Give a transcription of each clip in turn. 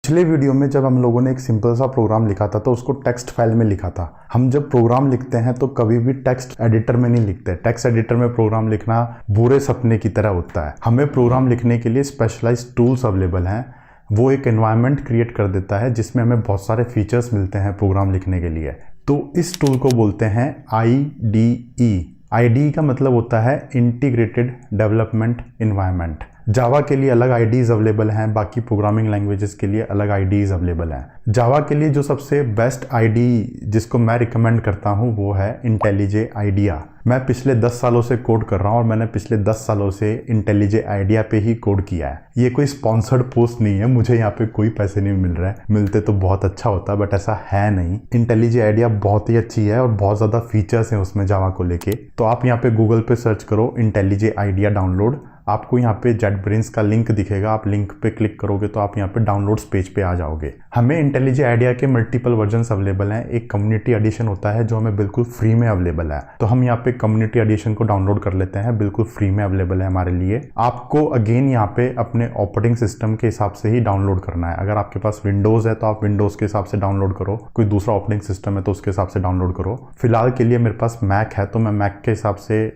पिछले वीडियो में जब हम लोगों ने एक सिंपल सा प्रोग्राम लिखा था तो उसको टेक्स्ट फाइल में लिखा था। हम जब प्रोग्राम लिखते हैं तो कभी भी टेक्स्ट एडिटर में नहीं लिखते। टेक्स्ट एडिटर में प्रोग्राम लिखना बुरे सपने की तरह होता है। हमें प्रोग्राम लिखने के लिए स्पेशलाइज्ड टूल्स अवेलेबल हैं। वो एक एनवायरनमेंट क्रिएट कर देता है जिसमें हमें बहुत सारे फीचर्स मिलते हैं प्रोग्राम लिखने के लिए। तो इस टूल को बोलते हैं IDE। IDE का मतलब होता है इंटीग्रेटेड डेवलपमेंट इन्वायरमेंट। जावा के लिए अलग आईडीज अवेलेबल हैं, बाकी प्रोग्रामिंग लैंग्वेजेस के लिए अलग आईडीज अवेलेबल हैं। जावा के लिए जो सबसे बेस्ट आईडी जिसको मैं रिकमेंड करता हूं वो है इंटेलिजे आइडिया। मैं पिछले 10 सालों से कोड कर रहा हूं और मैंने पिछले 10 सालों से इंटेलिजे आइडिया पे ही कोड किया है। ये कोई स्पॉन्सर्ड पोस्ट नहीं है, मुझे यहाँ पे कोई पैसे नहीं मिल रहे हैं। मिलते तो बहुत अच्छा होता बट ऐसा है नहीं। इंटेलिजे आइडिया बहुत ही अच्छी है और बहुत ज़्यादा फीचर्स हैं उसमें जावा को लेके। तो आप यहाँ पे गूगल पे सर्च करो इंटेलिजे आइडिया डाउनलोड। आपको यहाँ पे जेटब्रेन्स का लिंक दिखेगा, आप लिंक पे क्लिक करोगे तो आप यहाँ पे डाउनलोड्स पेज पे आ जाओगे। हमें इंटेलिजे आइडिया के मल्टीपल वर्जन्स अवेलेबल हैं। एक कम्युनिटी एडिशन होता है जो हमें बिल्कुल फ्री में अवेलेबल है, तो हम यहाँ पे कम्युनिटी एडिशन को डाउनलोड कर लेते हैं। बिल्कुल फ्री में अवेलेबल है हमारे लिए। आपको अगेन यहाँ पे अपने ऑपरेटिंग सिस्टम के हिसाब से ही डाउनलोड करना है। अगर आपके पास विंडोज है तो आप विंडोज के हिसाब से डाउनलोड करो, कोई दूसरा ऑपरेटिंग सिस्टम है तो उसके हिसाब से डाउनलोड करो। फिलहाल के लिए मेरे पास मैक है तो मैं मैक के हिसाब से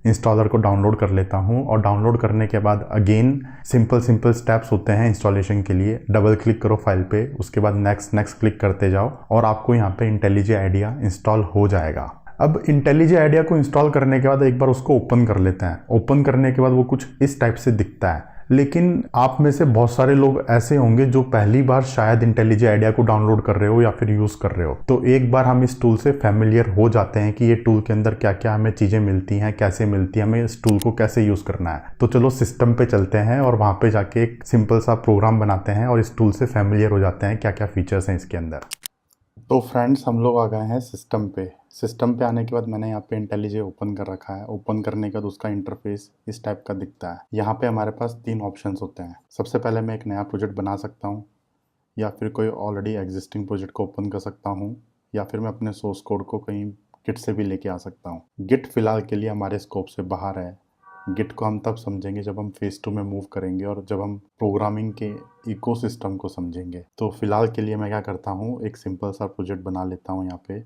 इंस्टॉलर को डाउनलोड कर लेता हूं। और डाउनलोड करने के बाद अगेन सिंपल स्टेप्स होते हैं इंस्टॉलेशन के लिए। डबल क्लिक करो फाइल पे, उसके बाद नेक्स्ट क्लिक करते जाओ और आपको यहाँ पे इंटेलिजे आइडिया इंस्टॉल हो जाएगा। अब इंटेलिजे आइडिया को इंस्टॉल करने के बाद एक बार उसको ओपन कर लेते हैं। ओपन करने के बाद वो कुछ इस टाइप से दिखता है। लेकिन आप में से बहुत सारे लोग ऐसे होंगे जो पहली बार शायद इंटेलिजे आइडिया को डाउनलोड कर रहे हो या फिर यूज़ कर रहे हो। तो एक बार हम इस टूल से फैमिलियर हो जाते हैं कि ये टूल के अंदर क्या क्या हमें चीज़ें मिलती हैं, कैसे मिलती हैं, हमें इस टूल को कैसे यूज़ करना है। तो चलो सिस्टम पे चलते हैं और वहाँ पे जाके एक सिंपल सा प्रोग्राम बनाते हैं और इस टूल से फैमिलियर हो जाते हैं क्या क्या फीचर्स हैं इसके अंदर। तो फ्रेंड्स, हम लोग आ गए हैं सिस्टम पे। सिस्टम पे आने के बाद मैंने यहाँ पे इंटेलिजे ओपन कर रखा है। ओपन करने के बाद उसका इंटरफेस इस टाइप का दिखता है। यहाँ पे हमारे पास 3 ऑप्शंस होते हैं। सबसे पहले मैं एक नया प्रोजेक्ट बना सकता हूँ, या फिर कोई ऑलरेडी एग्जिस्टिंग प्रोजेक्ट को ओपन कर सकता हूँ, या फिर मैं अपने सोर्स कोड को कहीं गिट से भी लेके आ सकता हूँ। गिट फिलहाल के लिए हमारे स्कोप से बाहर है। गिट को हम तब समझेंगे जब हम फेज़ 2 में मूव करेंगे और जब हम प्रोग्रामिंग के इकोसिस्टम को समझेंगे। तो फिलहाल के लिए मैं क्या करता हूँ, एक सिंपल सा प्रोजेक्ट बना लेता हूँ। यहाँ पे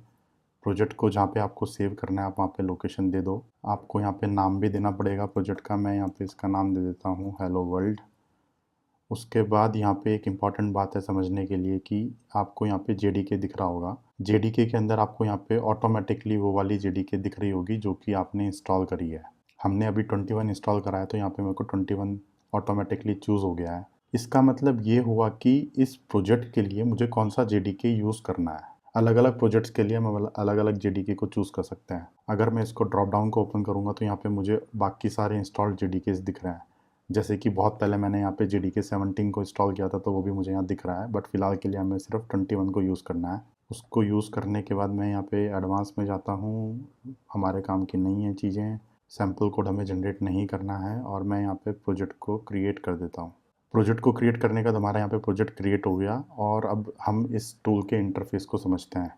प्रोजेक्ट को जहाँ पे आपको सेव करना है आप वहाँ पे लोकेशन दे दो। आपको यहाँ पे नाम भी देना पड़ेगा प्रोजेक्ट का। मैं यहाँ पे इसका नाम दे देता हूँ हेलो वर्ल्ड। उसके बाद यहाँ पे एक इम्पॉर्टेंट बात है समझने के लिए कि आपको यहाँ पे JDK दिख रहा होगा। JDK के अंदर आपको यहाँ पे ऑटोमेटिकली वो वाली JDK दिख रही होगी जो कि आपने इंस्टॉल करी है। हमने अभी 21 इंस्टॉल करा है तो यहाँ पे मेरे को 21 ऑटोमेटिकली चूज़ हो गया है। इसका मतलब ये हुआ कि इस प्रोजेक्ट के लिए मुझे कौन सा JDK यूज़ करना है। अलग अलग प्रोजेक्ट्स के लिए हम अलग अलग JDK को चूज़ कर सकते हैं। अगर मैं इसको ड्रॉप डाउन को ओपन करूँगा तो यहाँ पे मुझे बाकी सारे इंस्टॉल्ड JDKs दिख रहे हैं। जैसे कि बहुत पहले मैंने यहाँ पे JDK 17 को इंस्टॉल किया था तो वो भी मुझे यहाँ दिख रहा है। बट फिलहाल के लिए हमें सिर्फ 21 को यूज़ करना है। उसको यूज़ करने के बाद मैं यहाँ पे एडवांस में जाता हूँ। हमारे काम की नहीं है चीज़ें, सैम्पल कोड हमें जनरेट नहीं करना है और मैं यहाँ पे प्रोजेक्ट को क्रिएट कर देता हूँ। प्रोजेक्ट को क्रिएट करने का हमारा यहाँ पे प्रोजेक्ट क्रिएट हो गया। और अब हम इस टूल के इंटरफेस को समझते हैं।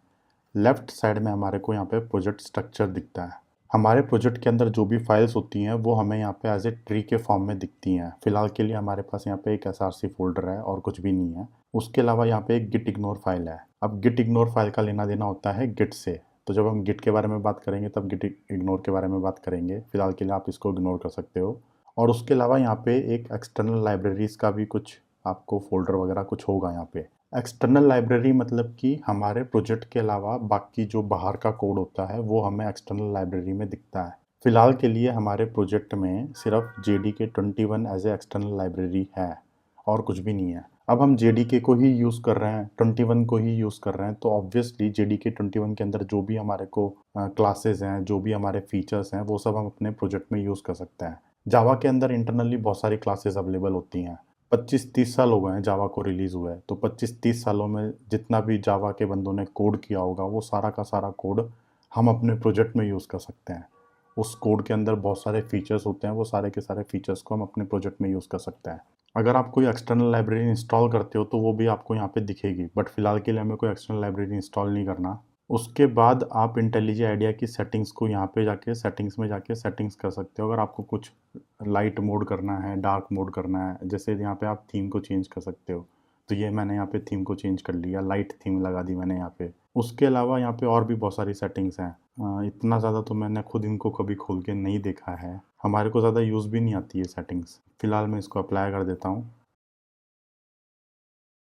लेफ्ट साइड में हमारे को यहाँ पे प्रोजेक्ट स्ट्रक्चर दिखता है। हमारे प्रोजेक्ट के अंदर जो भी फाइल्स होती हैं वो हमें यहाँ पे एज ए ट्री के फॉर्म में दिखती हैं। फिलहाल के लिए हमारे पास यहाँ पे एक SRC फोल्डर है और कुछ भी नहीं है। उसके अलावा यहाँ पे एक गिट इग्नोर फाइल है। अब गिट इग्नोर फाइल का लेना देना होता है गिट से। तो जब हम गिट के बारे में बात करेंगे तब गिट इग्नोर के बारे में बात करेंगे। फिलहाल के लिए आप इसको इग्नोर कर सकते हो। और उसके अलावा यहाँ पे एक एक्सटर्नल लाइब्रेरीज का भी कुछ आपको फोल्डर वगैरह कुछ होगा यहाँ पे। एक्सटर्नल लाइब्रेरी मतलब कि हमारे प्रोजेक्ट के अलावा बाकी जो बाहर का कोड होता है वो हमें एक्सटर्नल लाइब्रेरी में दिखता है। फिलहाल के लिए हमारे प्रोजेक्ट में सिर्फ JDK 21 as a external library है और कुछ भी नहीं है। अब हम JDK को ही यूज़ कर रहे हैं, 21 को ही यूज़ कर रहे हैं, तो ऑब्वियसली JDK 21 के अंदर जो भी हमारे को क्लासेस हैं, जो भी हमारे फीचर्स हैं, वो सब हम अपने प्रोजेक्ट में यूज़ कर सकते हैं। जावा के अंदर इंटरनली बहुत सारी क्लासेस अवेलेबल होती हैं। 25-30 साल हो गए हैं जावा को रिलीज़ हुए, तो 25-30 सालों में जितना भी जावा के बंदों ने कोड किया होगा वो सारा का सारा कोड हम अपने प्रोजेक्ट में यूज़ कर सकते हैं। उस कोड के अंदर बहुत सारे फीचर्स होते हैं, वो सारे के सारे फीचर्स को हम अपने प्रोजेक्ट में यूज़ कर सकते हैं। अगर आप कोई एक्सटर्नल लाइब्रेरी इंस्टॉल करते हो तो वो भी आपको यहाँ पे दिखेगी, बट फिलहाल के लिए हमें कोई एक्सटर्नल लाइब्रेरी इंस्टॉल नहीं करना। उसके बाद आप इंटेलिजे आइडिया की सेटिंग्स को यहाँ पे जाके सेटिंग्स में जाके सेटिंग्स कर सकते हो। अगर आपको कुछ लाइट मोड करना है, डार्क मोड करना है, जैसे यहाँ पे आप थीम को चेंज कर सकते हो। तो ये मैंने यहाँ पे थीम को चेंज कर लिया, लाइट थीम लगा दी मैंने यहाँ पे। उसके अलावा यहाँ पे और भी बहुत सारी सेटिंग्स हैं। इतना ज़्यादा तो मैंने खुद इनको कभी खोल के नहीं देखा है, हमारे को ज़्यादा यूज़ भी नहीं आती है सेटिंग्स। फिलहाल मैं इसको अप्लाई कर देता हूँ।